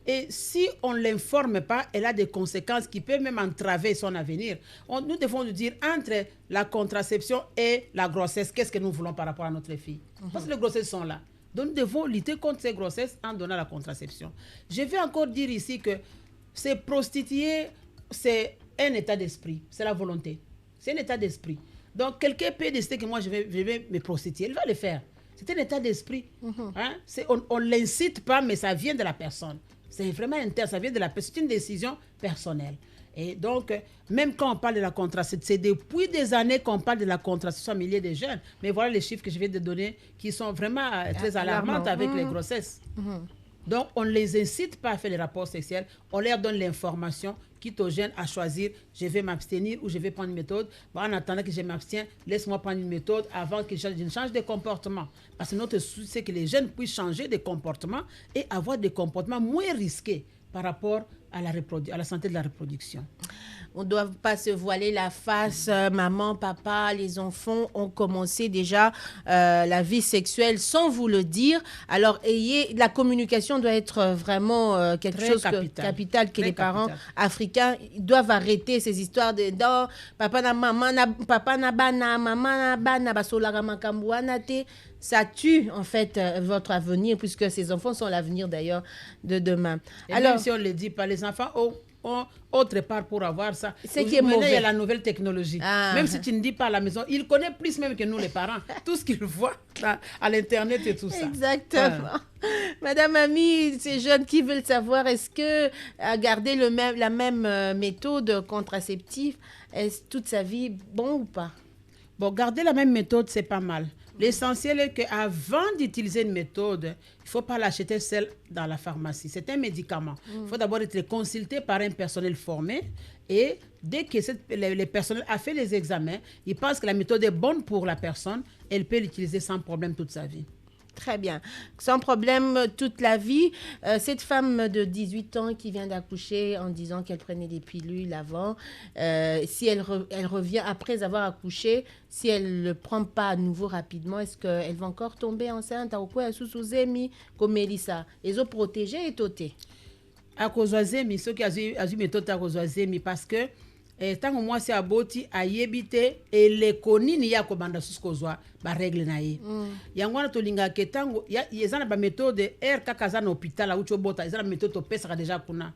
Et si on ne l'informe pas, elle a des conséquences qui peuvent même entraver son avenir. Nous devons nous dire, entre la contraception et la grossesse, qu'est-ce que nous voulons par rapport à notre fille? Parce que les grossesses sont là. Donc, nous devons lutter contre ces grossesses en donnant la contraception. Je vais encore dire ici que se prostituer, c'est un état d'esprit. C'est la volonté. C'est un état d'esprit. Donc, quelqu'un peut décider que moi, je vais me prostituer. Il va le faire. C'est un état d'esprit. Hein? On ne l'incite pas, mais ça vient de la personne. C'est vraiment interne. Ça vient de la personne. C'est une décision personnelle. Et donc, même quand on parle de la contraception, c'est depuis des années qu'on parle de la contraception en milieu des jeunes. Mais voilà les chiffres que je viens de donner qui sont vraiment très alarmantes avec les grossesses. Donc, on ne les incite pas à faire les rapports sexuels. On leur donne l'information, quitte aux jeunes à choisir, je vais m'abstenir ou je vais prendre une méthode. Bon, en attendant que je m'abstienne, laisse-moi prendre une méthode avant que je change de comportement. Parce que notre souci, c'est que les jeunes puissent changer de comportement et avoir des comportements moins risqués par rapport à la santé de la reproduction. On ne doit pas se voiler la face. Maman, papa, les enfants ont commencé déjà la vie sexuelle sans vous le dire. Alors, la communication doit être vraiment quelque chose capital que les parents africains doivent arrêter ces histoires de papa na maman na papa na bana maman na bana basolaka makambo wana te. Ça tue en fait votre avenir puisque ces enfants sont l'avenir d'ailleurs de demain. Et alors, même si on ne le dit pas, les enfants ont autre part pour avoir ça. C'est qui est mauvais. Il y a la nouvelle technologie. Même si tu ne dis pas à la maison, il connaît plus même que nous les parents. Tout ce qu'il voit à l'internet et tout ça. Exactement. Madame Ami, ces jeunes qui veulent savoir, est-ce que garder la même méthode contraceptive, est-ce toute sa vie bon ou pas? Bon, garder la même méthode, c'est pas mal. L'essentiel est qu'avant d'utiliser une méthode, il ne faut pas l'acheter seule dans la pharmacie. C'est un médicament. Il faut d'abord être consulté par un personnel formé. Et dès que le personnel a fait les examens, il pense que la méthode est bonne pour la personne, elle peut l'utiliser sans problème toute sa vie. Très bien. Sans problème toute la vie. Cette femme de 18 ans qui vient d'accoucher en disant qu'elle prenait des pilules avant, si elle revient après avoir accouché, si elle ne le prend pas à nouveau rapidement, est-ce qu'elle va encore tomber enceinte? Comme Elisa. Ils ont protégé et toté. À cause de ceux qui ont méthode à cause de parce que tant que moi c'est aboti a yebite et les konini ya ko banda suskozwa ba règle na ye yangwana to linga ke tango ya ezana ba méthode kaka za na hôpital a ucho bota ezana méthode to pesa déjà kuna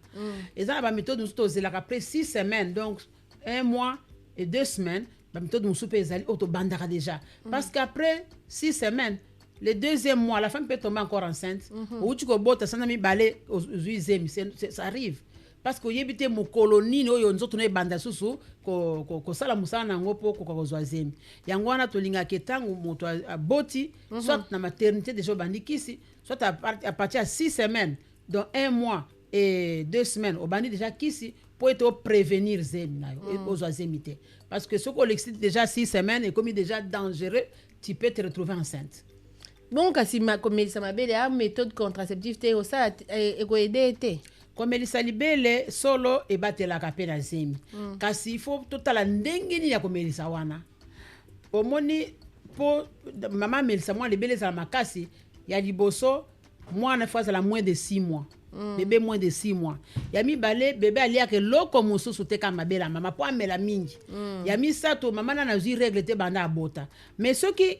ezana ba méthode nous to zela après 6 semaines donc 1 mois et 2 semaines ba méthode nous soupe ezali auto bandara déjà parce qu'après 6 semaines le deuxième mois la femme peut tomber encore enceinte ucho bota sana mi balé aux uizemi ça arrive. Parce que yebite mo colonie no yo nzoto no banda susu ko sala musala na ngopo ko kozwa zemi yango wana tolinga ketango moto aboti soit na maternité déjà bandikisi soit à partir de 6 semaines donc 1 mois et 2 semaines au bandi déjà kisi pour être prévenir zemi na ozwa zemi te parce que ce qu'on l'excite déjà 6 semaines et comme il est déjà dangereux tu peux te retrouver enceinte. Bon kasi comme ça m'a belle méthode contraceptive te ça ego aider te komelisa libele solo ebatelaka pe na zemi kasi il faut totala ndenge nini ya komelisa wana omoni po mama melisa mwa libele ezala makasi ya liboso mwana fo azala moins de 6 mois bébé moins de 6 mois ya mibale bébé aliaka eloko mosusu te ka mabele ya mama po amela mingi ya misato mama nana azwi règle te banda abota mais soki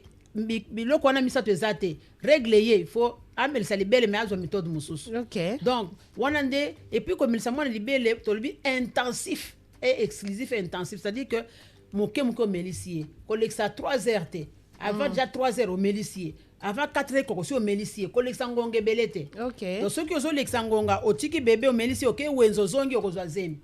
biloko wana misato eza te règle ye faut amelisa libele mais azwa méthode mosusu donc wana nde et puis komelisa mwana libele tolobi intensif et exclusif et intensif c'est-à-dire que moke omelisi ye kolekisa 3 heures te avant déjà 3 heures omelisi ye avant 4 heures kokosi omelisi ye kolekisa ngonga ebele te donc soki ozolekisa ngonga otiki bebe omelisi oke wenzo ozongi okozwa zemi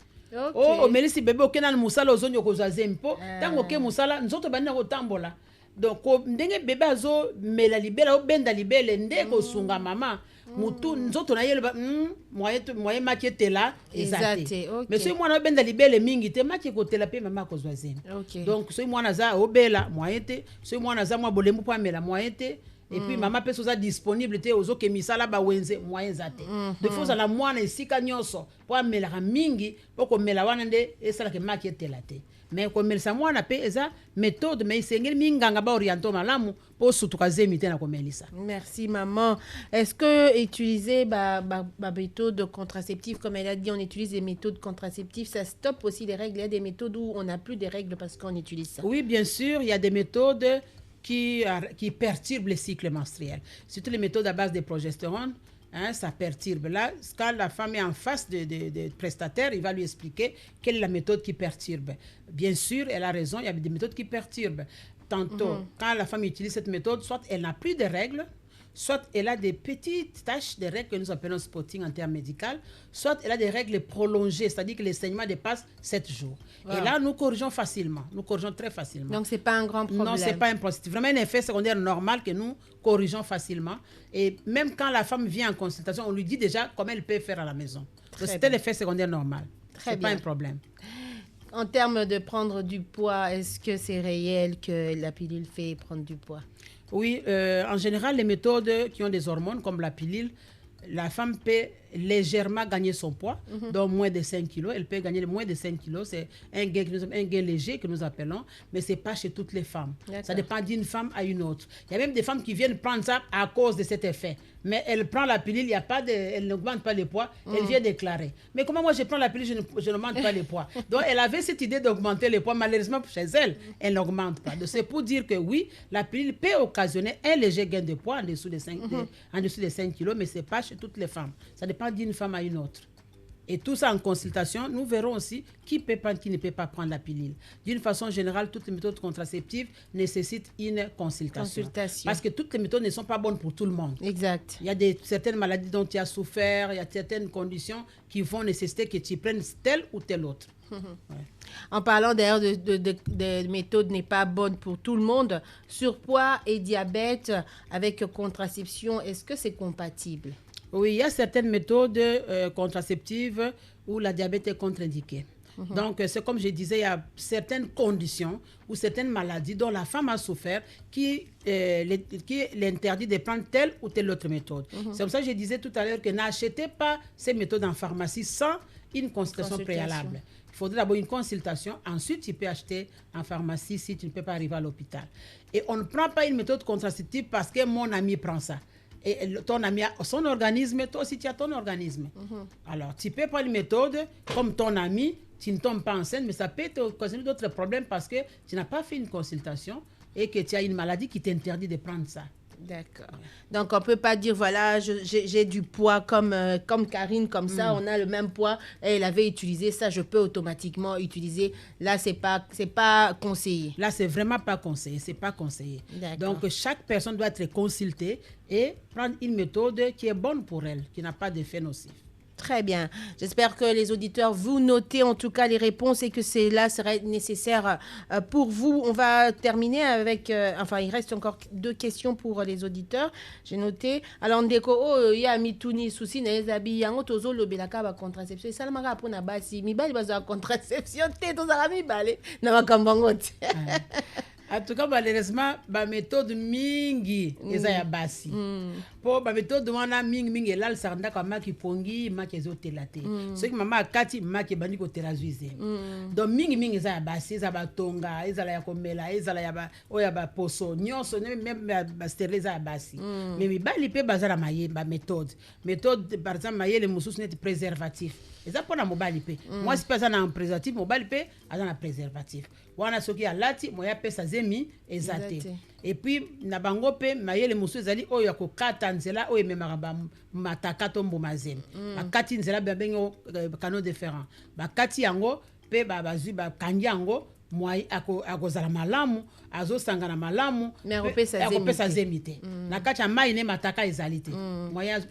omelisi bebe oke nani mosala ozongi okozwa zemi mpo ntango oke mosala nzoto bandi na kotambola donc ndenge bebe azomela libele obenda libele nde kosunga mama mutu nzoto na yelo moye maki etela eza te mais soki mwana obenda libele mingi te maki ekotela mpe mama akozwa zemi donc soki mwana aza obela moye te soki mwana aza mwa bolembu mpo amela moye te et puis mama pe soza disponible te ozoke misala ba wenze moyen za te de fois la mwana esika nyonso po amela mingi poko mela wana nde esala ke maki etela te mais komelisa mwana pe eza méthode mais isengeli minganga ba oriento malamu po sutuka zemi te na komelisa. Merci maman. Est-ce que utiliser méthode contraceptive comme elle a dit, on utilise des méthodes contraceptives, ça stoppe aussi les règles? Il y a des méthodes où on n'a plus de règles parce qu'on utilise ça? Oui, bien sûr, il y a des méthodes qui perturbent le cycle menstruel. Surtout les méthodes à base de progestérone, ça perturbe. Là, quand la femme est en face de prestataire, il va lui expliquer quelle est la méthode qui perturbe. Bien sûr, elle a raison, il y a des méthodes qui perturbent. Tantôt, quand la femme utilise cette méthode, soit elle n'a plus de règles, soit elle a des petites taches de règles que nous appelons spotting en termes médicaux, soit elle a des règles prolongées, c'est-à-dire que les saignements dépassent 7 jours. Et là, nous corrigeons facilement, nous corrigeons très facilement. Donc, ce n'est pas un grand problème? Non, ce n'est pas un problème. C'est vraiment un effet secondaire normal que nous corrigeons facilement. Et même quand la femme vient en consultation, on lui dit déjà comment elle peut faire à la maison. Donc, c'est un effet secondaire normal. Ce n'est pas un problème. En termes de prendre du poids, est-ce que c'est réel que la pilule fait prendre du poids? Oui, en général, les méthodes qui ont des hormones, comme la pilule, la femme peut légèrement gagner son poids, donc moins de 5 kilos. Elle peut gagner moins de 5 kilos. C'est un gain léger que nous appelons, mais ce n'est pas chez toutes les femmes. Ça dépend d'une femme à une autre. Il y a même des femmes qui viennent prendre ça à cause de cet effet. Mais elle prend la pilule, elle n'augmente pas le poids, elle vient déclarer. Mais comment moi je prends la pilule, je n'augmente pas le poids? Donc elle avait cette idée d'augmenter le poids, malheureusement chez elle, elle n'augmente pas. Donc c'est pour dire que oui, la pilule peut occasionner un léger gain de poids en dessous de 5 kilos, mais ce n'est pas chez toutes les femmes. Ça dépend d'une femme à une autre. Et tout ça en consultation, nous verrons aussi qui peut prendre, qui ne peut pas prendre la pilule. D'une façon générale, toutes les méthodes contraceptives nécessitent une consultation. Parce que toutes les méthodes ne sont pas bonnes pour tout le monde. Exact. Il y a certaines maladies dont tu as souffert, il y a certaines conditions qui vont nécessiter que tu prennes telle ou telle autre. En parlant d'ailleurs de méthodes n'est pas bonne pour tout le monde, surpoids et diabète avec contraception, est-ce que c'est compatible? Oui, il y a certaines méthodes contraceptives où la diabète est contre-indiquée. Donc, c'est comme je disais, il y a certaines conditions ou certaines maladies dont la femme a souffert qui l'interdit de prendre telle ou telle autre méthode. C'est comme ça que je disais tout à l'heure que n'achetez pas ces méthodes en pharmacie sans une consultation préalable. Il faudrait d'abord une consultation, ensuite tu peux acheter en pharmacie si tu ne peux pas arriver à l'hôpital. Et on ne prend pas une méthode contraceptive parce que mon ami prend ça. Et ton ami a son organisme, toi aussi tu as ton organisme. Alors, tu peux prendre une méthode comme ton ami, tu ne tombes pas enceinte, mais ça peut te causer d'autres problèmes parce que tu n'as pas fait une consultation et que tu as une maladie qui t'interdit de prendre ça. D'accord. Donc, on ne peut pas dire, voilà, j'ai du poids comme Karine, comme ça, on a le même poids, et elle avait utilisé ça, je peux automatiquement utiliser. Là, c'est pas conseillé. Là, c'est vraiment pas conseillé, c'est pas conseillé. Donc, chaque personne doit être consultée et prendre une méthode qui est bonne pour elle, qui n'a pas d'effet nocif. Très bien. J'espère que les auditeurs, vous notez en tout cas les réponses et que cela serait nécessaire pour vous. On va terminer avec... enfin, il reste encore 2 questions pour les auditeurs. J'ai noté. Alors, ndeko, il y a mituni souci na ezabi yango tozo lobelaka ba contraception. Ça m'a rappelé na basi. Mi bali baza contraception te toza mi balé na makambango. En tout cas, malheureusement, la méthode mingi eza ya basi. Po la méthode wana mingi elal saranda kwa maki pongi maki ezotelate. Ce qui mama akati maki bandi ko terazuize. Donc mingi eza ya basi, eza batonga, eza la ya komela, eza la ya ba oya ba poso, nyonso même ba steriliser ya basi. Mais mibali pe bazala maye ba méthode. Méthode par exemple maye le mususu net préservatif. Eza pona mobali pe. Moi si pas na préservatif, mobali pe azana préservatif. Wana soki alati moya pesa zemi ezate. Et puis na bango pe mayele musu ezali oyo akokata nzela oyo memaka ba mataka to mbuma zemi. Bakati nzela bengo canaux différents. Bakati yango pe bazui bakangi yango moi akozala malamu azosanga na malamu mais akopesa zemi te. Na kati ya mai ne mataka ezali te.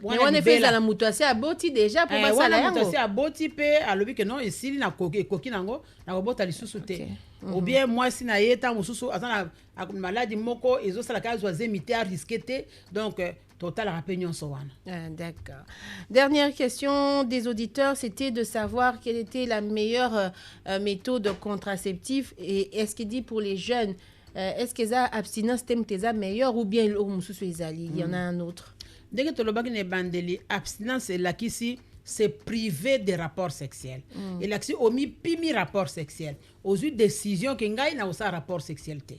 Wana feza na mutu asi aboti déjà pour basala yango. Wana mutu asi aboti pe alobi ke non esili na koki nango na kobota lisusu te. Ou bien moi si na yeta mususu azana maladie moko ezosala ka zo zemi te risqué te. Donc total rappel d'accord. Dernière question des auditeurs, c'était de savoir quelle était la meilleure méthode contraceptive et est-ce qu'il dit pour les jeunes, est-ce que ça abstinence thème teza meilleur ou bien il y en a un autre. Dès que tu le ne bandeli abstinence la kisi c'est privé des rapports sexuels. Et là si omi pimi rapport sexuel, aux décision que ngai na osa rapport sexuel te.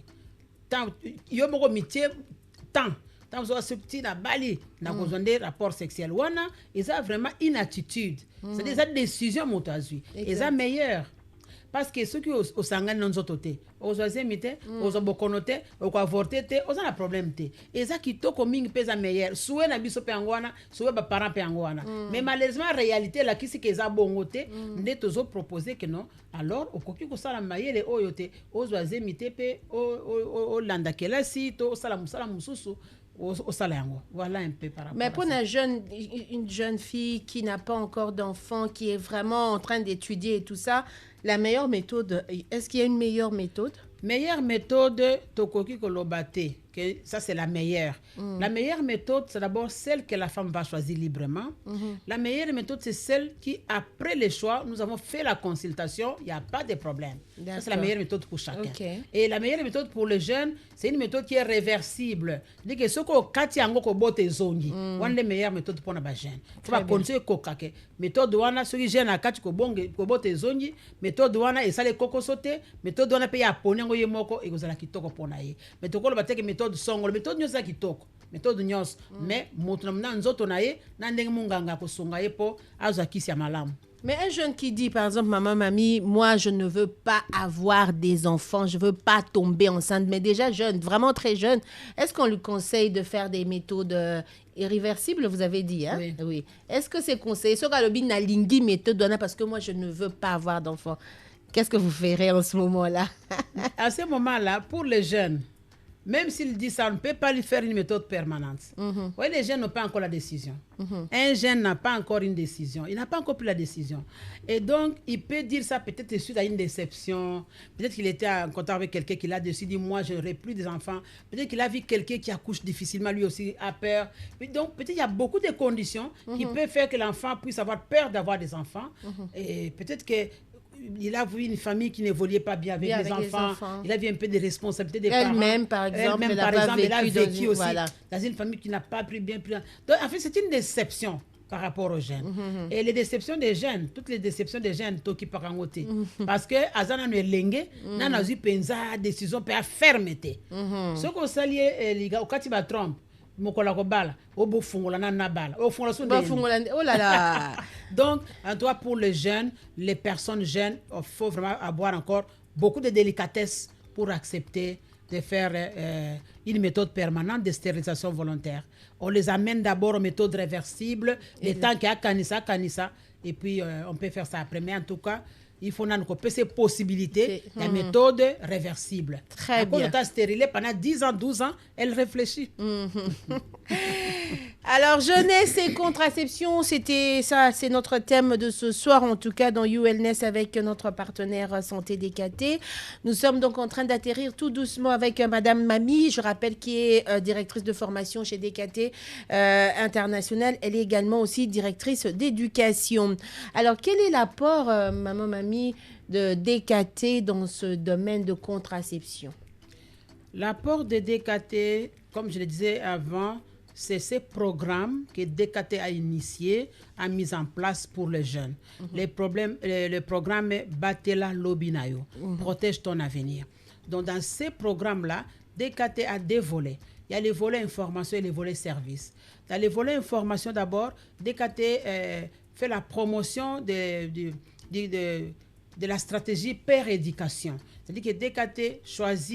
Tant yo moko mitié tant tant vous acceptez la bali na kozonde rapport sexuel wana ils ont vraiment une attitude c'est des décisions motazui ils ont meilleur parce que ceux qui au sangane non zototé aux azemite aux bokonote au avorter te aux a problème te ils a kitoko mingi pesa meilleur soué na biso pe angwana soué ba parents pe angwana mais malheureusement réalité la kisi ke za bongote nde tozo proposer que non alors okoki ko sala mayele oyote aux azemite pe o landa kelasi to sala musala mususu. Voilà un peu par rapport mais pour une jeune fille qui n'a pas encore d'enfant, qui est vraiment en train d'étudier et tout ça, la meilleure méthode, est-ce qu'il y a une meilleure méthode? Meilleure méthode, tokoki kolobate, que ça c'est la meilleure. La meilleure méthode, c'est d'abord celle que la femme va choisir librement. La meilleure méthode, c'est celle qui, après le choix, nous avons fait la consultation, il n'y a pas de problème. Ça, c'est la meilleure méthode pour chacun. Et la meilleure méthode pour les jeunes, c'est une méthode qui est réversible. C'est que ce qu'on kati yango ko bote zongi, one des meilleures méthodes pour les jeunes. Il faut continuer kokake. Méthode wana ceux qui jeune akati ko bonge ko bote zongi, méthode wana et ça les koko sauté, méthode wana pe ya ponengo ye moko e kozala kitoko pona ye. Méthode ko bateke méthode songo, méthode nyosa kitoko. Méthode nyos, mais moto na nzoto na ye na ndenge munganga ko songa ye po azakisi ya malamu. Mais un jeune qui dit, par exemple, maman, mamie, moi, je ne veux pas avoir des enfants, je ne veux pas tomber enceinte, mais déjà jeune, vraiment très jeune, est-ce qu'on lui conseille de faire des méthodes irréversibles, vous avez dit, hein? Oui. Est-ce que c'est conseillé? Ce qu'on na lingi méthode, parce que moi, je ne veux pas avoir d'enfants. Qu'est-ce que vous ferez en ce moment-là? À ce moment-là, pour les jeunes, même s'il dit ça, on ne peut pas lui faire une méthode permanente. Oui, les jeunes n'ont pas encore la décision. Un jeune n'a pas encore une décision. Il n'a pas encore pris la décision. Et donc, il peut dire ça peut-être suite à une déception. Peut-être qu'il était en contact avec quelqu'un qui l'a décidé, moi, je n'aurai plus des enfants. Peut-être qu'il a vu quelqu'un qui accouche difficilement, lui aussi a peur. Donc, peut-être qu'il y a beaucoup de conditions qui peuvent faire que l'enfant puisse avoir peur d'avoir des enfants. Et peut-être que il a vu une famille qui n'évoluait pas bien avec les enfants. Il a vu un peu de responsabilité des parents. Elle-même, par exemple, elle a vécu aussi dans une famille qui n'a pas pris bien. Donc, en fait, c'est une déception par rapport aux jeunes. Et les déceptions des jeunes, toutes les déceptions des jeunes, qui par en côté. Parce que, azana no elenge, na na zi penza décision peut fermeté. Ce qu'on s'allie, les gars, au katiba Trump. Mokola kobala obo fungola na bala o fungola so oh là là. Donc en toi pour les jeunes, les personnes jeunes, il faut vraiment avoir encore beaucoup de délicatesse pour accepter de faire une méthode permanente de stérilisation volontaire. On les amène d'abord aux méthodes réversibles, les temps qu'il y a kanisa et puis on peut faire ça après, mais en tout cas il faut nous ces possibilités de méthode réversible. Très bien. Quand on a stérilé pendant 10 ans, 12 ans, elle réfléchit. Alors, jeunesse et contraception, c'était ça, c'est notre thème de ce soir, en tout cas dans ULNES avec notre partenaire Santé DKT. Nous sommes donc en train d'atterrir tout doucement avec Madame Mamie, je rappelle, qui est directrice de formation chez DKT International. Elle est également aussi directrice d'éducation. Alors, quel est l'apport, Maman Mamie, de DKT dans ce domaine de contraception? L'apport de DKT, comme je le disais avant, c'est ces programmes que DKT a initiés, a mis en place pour les jeunes. Le programme Batela Lobinayo, protège ton avenir. Donc dans ces programmes-là, DKT a des volets. Il y a les volets information et les volets service. Dans les volets information d'abord, DKT fait la promotion de la stratégie père-éducation. C'est-à-dire que DKT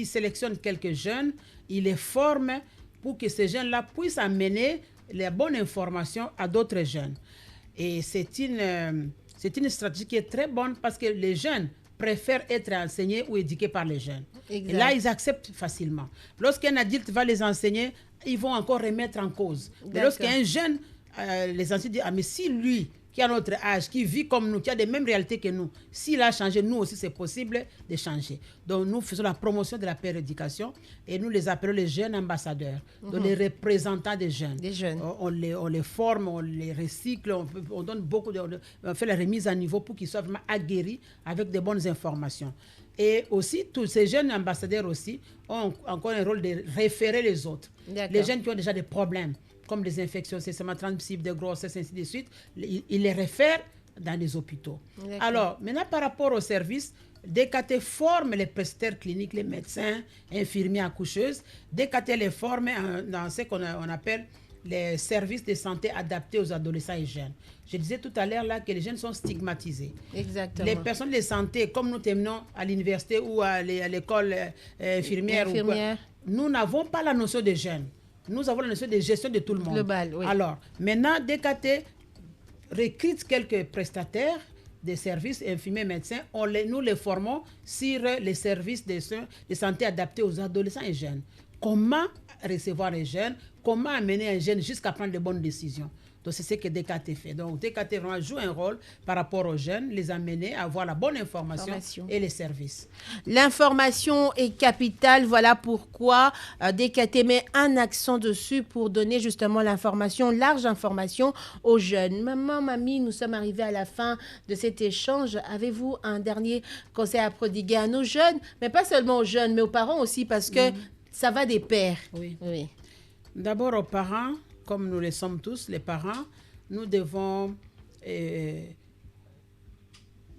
sélectionne quelques jeunes, il les forme pour que ces jeunes-là puissent amener les bonnes informations à d'autres jeunes. Et c'est une stratégie qui est très bonne parce que les jeunes préfèrent être enseignés ou éduqués par les jeunes. Exact. Et là, ils acceptent facilement. Lorsqu'un adulte va les enseigner, ils vont encore remettre en cause. Mais lorsqu'un jeune, les enseignants disent, mais si lui, qui a notre âge, qui vit comme nous, qui a les mêmes réalités que nous, s'il a changé, nous aussi, c'est possible de changer. Donc, nous faisons la promotion de la père-éducation et nous les appelons les jeunes ambassadeurs, donc les représentants des jeunes. On les forme, on les recycle, on donne on fait la remise à niveau pour qu'ils soient vraiment aguerris avec de bonnes informations. Et aussi, tous ces jeunes ambassadeurs aussi ont encore un rôle de référer les autres. Les jeunes qui ont déjà des problèmes, comme des infections sexuellement transmissibles, de grossesse, ainsi de suite, ils les réfèrent dans les hôpitaux. Alors, maintenant, par rapport aux services, DKT forme les prestataires cliniques, les médecins, infirmiers, accoucheuses. DKT les forme dans ce qu'on appelle les services de santé adaptés aux adolescents et jeunes. Je disais tout à l'heure là que les jeunes sont stigmatisés. Exactement. Les personnes de santé, comme nous terminons à l'université ou à l'école infirmière, nous n'avons pas la notion de jeunes. Nous avons la notion de gestion de tout le monde. Global, oui. Alors, maintenant, DKT recrute quelques prestataires des services infirmiers médecins. Nous les formons sur les services de santé adaptés aux adolescents et jeunes. Comment recevoir les jeunes, comment amener un jeune jusqu'à prendre de bonnes décisions. Donc, c'est ce que DKT fait. Donc, DKT vraiment joue un rôle par rapport aux jeunes, les amener à avoir la bonne information et les services. L'information est capitale. Voilà pourquoi DKT met un accent dessus pour donner justement l'information, large information aux jeunes. Maman, mamie, nous sommes arrivés à la fin de cet échange. Avez-vous un dernier conseil à prodiguer à nos jeunes, mais pas seulement aux jeunes, mais aux parents aussi, parce que ça va des pairs. Oui. D'abord aux parents, comme nous le sommes tous, les parents, nous devons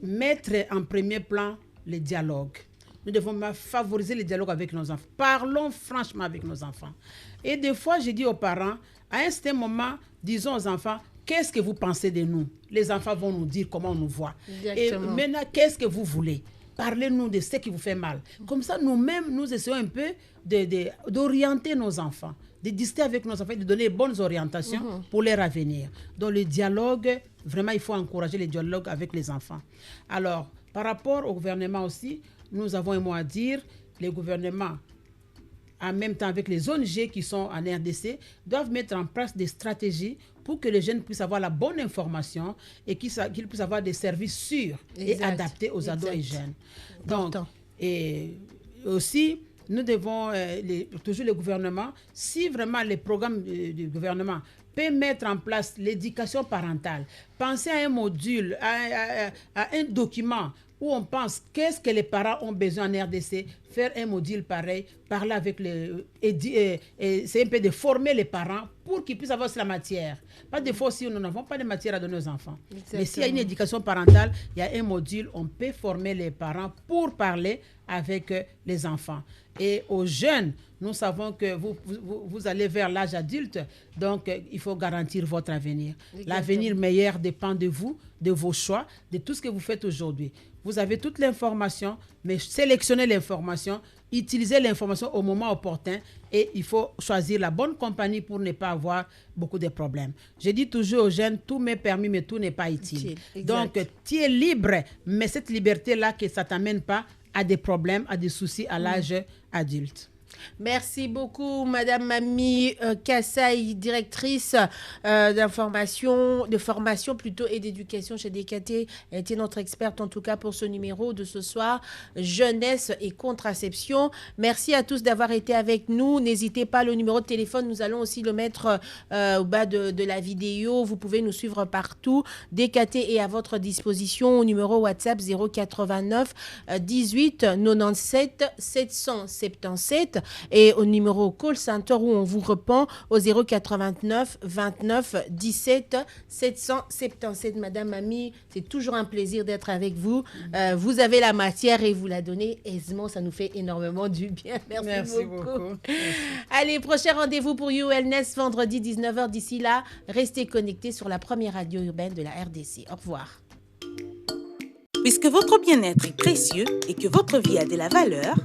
mettre en premier plan le dialogue. Nous devons favoriser le dialogue avec nos enfants. Parlons franchement avec nos enfants. Et des fois, je dis aux parents, à un certain moment, disons aux enfants, qu'est-ce que vous pensez de nous? Les enfants vont nous dire comment on nous voit. Exactement. Et maintenant, qu'est-ce que vous voulez? Parlez-nous de ce qui vous fait mal. Comme ça, nous-mêmes, nous essayons un peu d'orienter nos enfants, de discuter avec nos enfants, de donner de bonnes orientations pour leur avenir. Donc, le dialogue, vraiment, il faut encourager le dialogue avec les enfants. Alors, par rapport au gouvernement aussi, nous avons un mot à dire. Les gouvernements, en même temps avec les ONG qui sont en RDC, doivent mettre en place des stratégies pour que les jeunes puissent avoir la bonne information et qu'ils puissent avoir des services sûrs et adaptés aux ados et jeunes. Donc, et aussi, nous devons, toujours le gouvernement, si vraiment les programmes du gouvernement peuvent mettre en place l'éducation parentale, penser à un module, à un document où on pense qu'est-ce que les parents ont besoin en RDC, faire un module pareil, parler avec c'est un peu de former les parents pour qu'ils puissent avoir la matière. Pas des fois aussi, nous n'avons pas de matière à donner aux enfants. Exactement. Mais s'il y a une éducation parentale, il y a un module, on peut former les parents pour parler avec les enfants. Et aux jeunes, nous savons que vous allez vers l'âge adulte, donc il faut garantir votre avenir. Exactement. L'avenir meilleur dépend de vous, de vos choix, de tout ce que vous faites aujourd'hui. Vous avez toute l'information, mais sélectionnez l'information, utilisez l'information au moment opportun et il faut choisir la bonne compagnie pour ne pas avoir beaucoup de problèmes. Je dis toujours aux jeunes, tout m'est permis, mais tout n'est pas utile. Donc, tu es libre, mais cette liberté-là, que ça ne t'amène pas à des problèmes, à des soucis à l'âge adulte. Merci beaucoup, Madame Mamie Kassaï, directrice de formation plutôt et d'éducation chez DKT. Elle était notre experte en tout cas pour ce numéro de ce soir, jeunesse et contraception. Merci à tous d'avoir été avec nous. N'hésitez pas, le numéro de téléphone, nous allons aussi le mettre au bas de la vidéo. Vous pouvez nous suivre partout. DKT est à votre disposition au numéro WhatsApp 089 18 97 777. et au numéro call center où on vous répond au 089 29 17 777. Madame Ami, c'est toujours un plaisir d'être avec vous. Vous avez la matière et vous la donnez aisément. Ça nous fait énormément du bien. Merci beaucoup. Allez, prochain rendez-vous pour You Wellness vendredi 19h. D'ici là, restez connectés sur la première radio urbaine de la RDC. Au revoir. Puisque votre bien-être est précieux et que votre vie a de la valeur,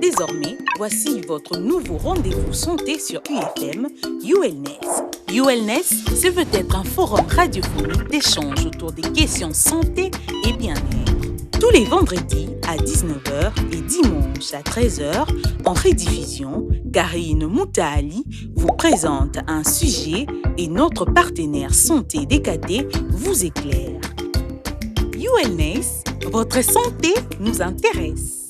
désormais, voici votre nouveau rendez-vous santé sur UFM, You Wellness. You Wellness, c'est peut-être un forum radiophonique d'échange autour des questions santé et bien-être. Tous les vendredis à 19h et dimanche à 13h, en rediffusion, Karine Moutaali vous présente un sujet et notre partenaire santé DKT vous éclaire. You Wellness, votre santé nous intéresse.